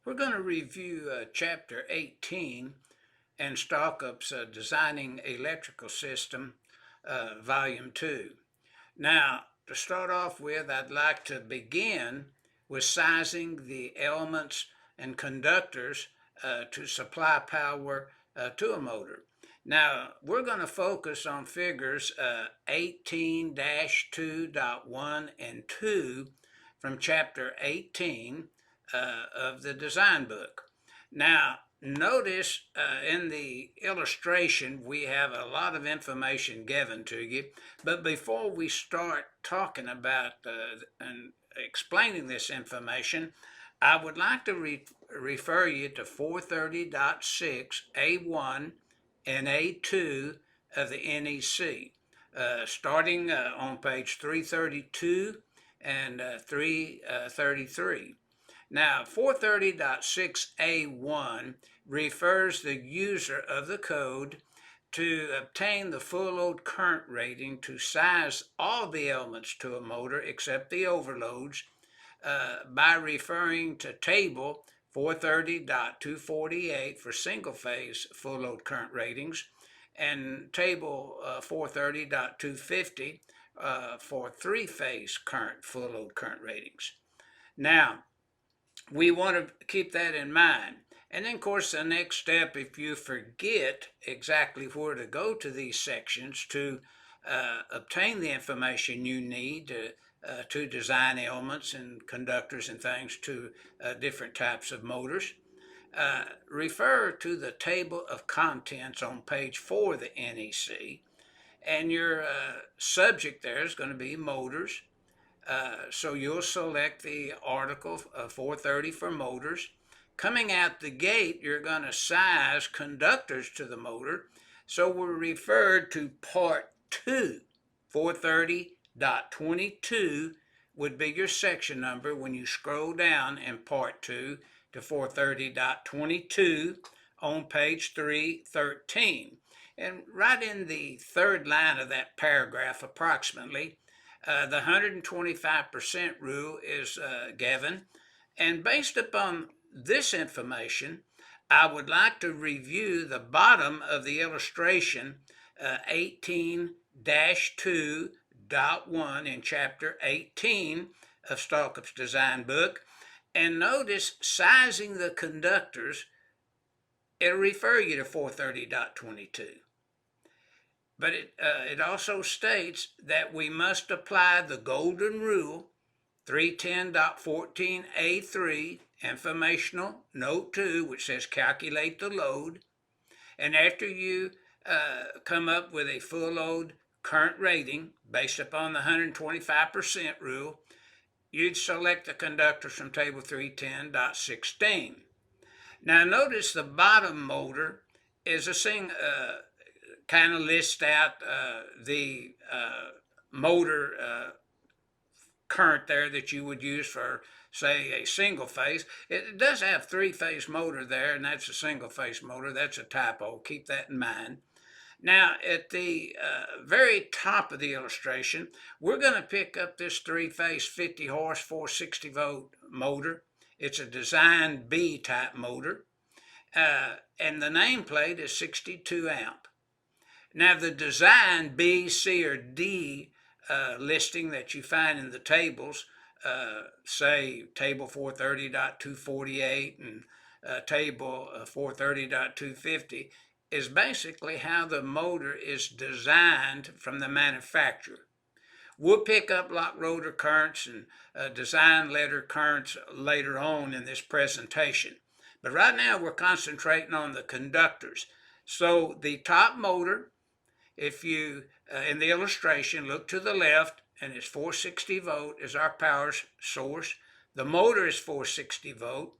We're going to review Chapter 18 and Stallcup's Designing Electrical System, Volume 2. Now, to start off with, I'd like to begin with sizing the elements and conductors to supply power to a motor. Now, we're going to focus on figures 18-2.1 and 2 from Chapter 18 of the design book. Now, notice in the illustration we have a lot of information given to you, but before we start talking about and explaining this information, I would like to refer you to 430.6 A1 and A2 of the NEC, starting on page 332 and 333. Now, 430.6A1 refers the user of the code to obtain the full load current rating to size all the elements to a motor except the overloads by referring to table 430.248 for single phase full load current ratings and table 430.250 for three phase full load current ratings. Now, we want to keep that in mind. And then, of course, the next step, if you forget exactly where to go to these sections to obtain the information you need to design elements and conductors and things to different types of motors, refer to the table of contents on page 4 of the NEC. And your subject there is going to be motors. So you'll select the article 430 for motors. Coming out the gate, you're going to size conductors to the motor. So we're referred to Part 2. 430.22 would be your section number when you scroll down in Part 2 to 430.22 on page 313. And right in the third line of that paragraph, approximately, the 125% rule is given, and based upon this information, I would like to review the bottom of the illustration 18-2.1 in Chapter 18 of Stallcup's design book, and notice sizing the conductors, it'll refer you to 430.22. But it also states that we must apply the golden rule, 310.14A3, informational note 2, which says calculate the load. And after you come up with a full load current rating based upon the 125% rule, you'd select the conductors from table 310.16. Now notice the bottom motor is a kind of lists out the motor current there that you would use for, say, a single phase. It does have three-phase motor there, and that's a single-phase motor. That's a typo. Keep that in mind. Now, at the very top of the illustration, we're going to pick up this three-phase 50 horse 460 volt motor. It's a Design B type motor, and the nameplate is 62 amp. Now, the Design B, C, or D listing that you find in the tables, say table 430.248 and table 430.250, is basically how the motor is designed from the manufacturer. We'll pick up lock rotor currents and design letter currents later on in this presentation. But right now we're concentrating on the conductors. So the top motor, if you, in the illustration, look to the left, and it's 460 volt is our power source. The motor is 460 volt.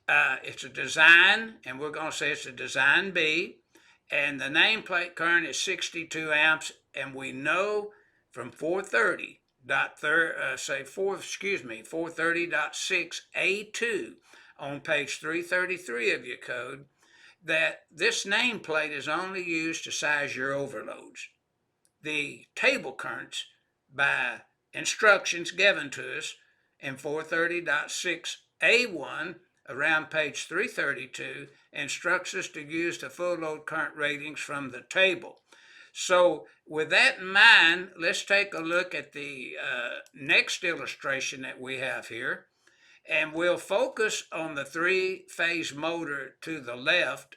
It's a design, and we're going to say it's a Design B, and the nameplate current is 62 amps, and we know from 430.6A2 on page 333 of your code that this nameplate is only used to size your overloads. The table currents, by instructions given to us in 430.6A1, around page 332, instructs us to use the full load current ratings from the table. So with that in mind, let's take a look at the next illustration that we have here, and we'll focus on the three-phase motor to the left.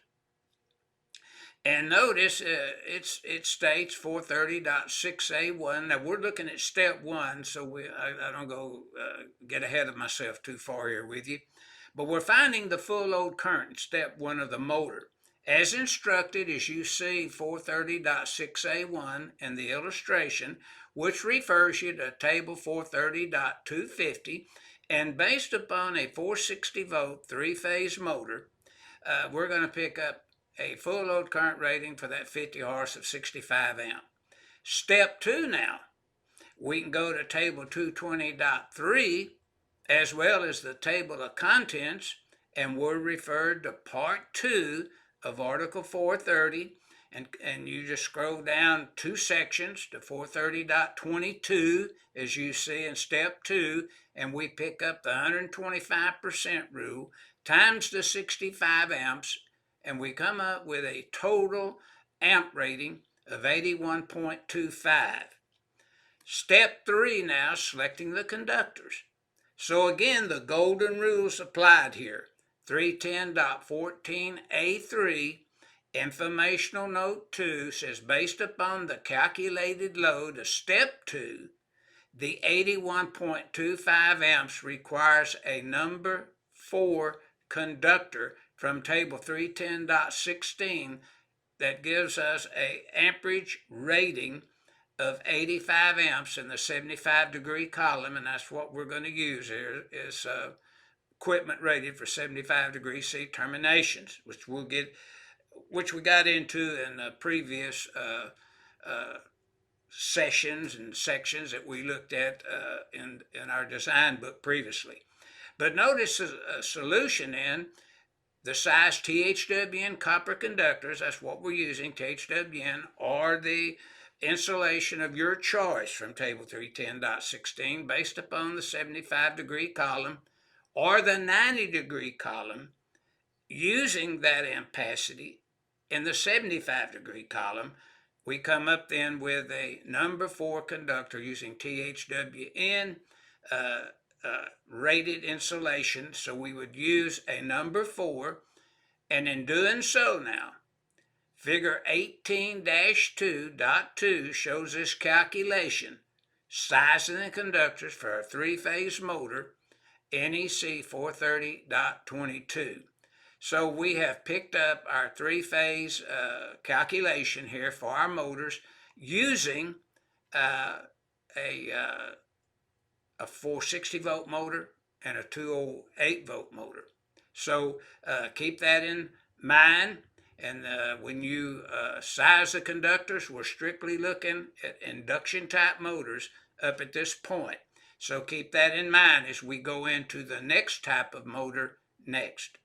And notice it states 430.6A1. Now we're looking at step one, so I don't go get ahead of myself too far here with you. But we're finding the full load current in step one of the motor. As instructed, as you see 430.6A1 in the illustration, which refers you to table 430.250, and based upon a 460 volt three-phase motor, we're going to pick up a full load current rating for that 50 horse of 65 amp. Step two now, we can go to table 220.3 as well as the table of contents, and we're referred to part 2 of Article 430, and you just scroll down 2 sections to 430.22 as you see in step 2, and we pick up the 125% rule times the 65 amps, and we come up with a total amp rating of 81.25. Step 3 now, selecting the conductors. So again, the golden rules applied here. 310.14A3, informational note 2 says, based upon the calculated load of step 2, the 81.25 amps requires a number 4 conductor from table 310.16 that gives us a amperage rating of 85 amps in the 75 degree column, and that's what we're going to use here is equipment rated for 75 degree C terminations, which we got into in the previous sessions and sections that we looked at in our design book previously. But notice a solution in the size THWN copper conductors, that's what we're using, THWN, or the insulation of your choice from table 310.16 based upon the 75 degree column or the 90 degree column, using that ampacity in the 75 degree column. We come up then with a number 4 conductor using THWN rated insulation, so we would use a number 4, and in doing so now, figure 18-2.2 shows this calculation, sizing the conductors for a three-phase motor, NEC 430.22. So we have picked up our three-phase calculation here for our motors using a 460 volt motor and a 208 volt motor. So keep that in mind. And when you size the conductors, we're strictly looking at induction type motors up at this point. So keep that in mind as we go into the next type of motor next.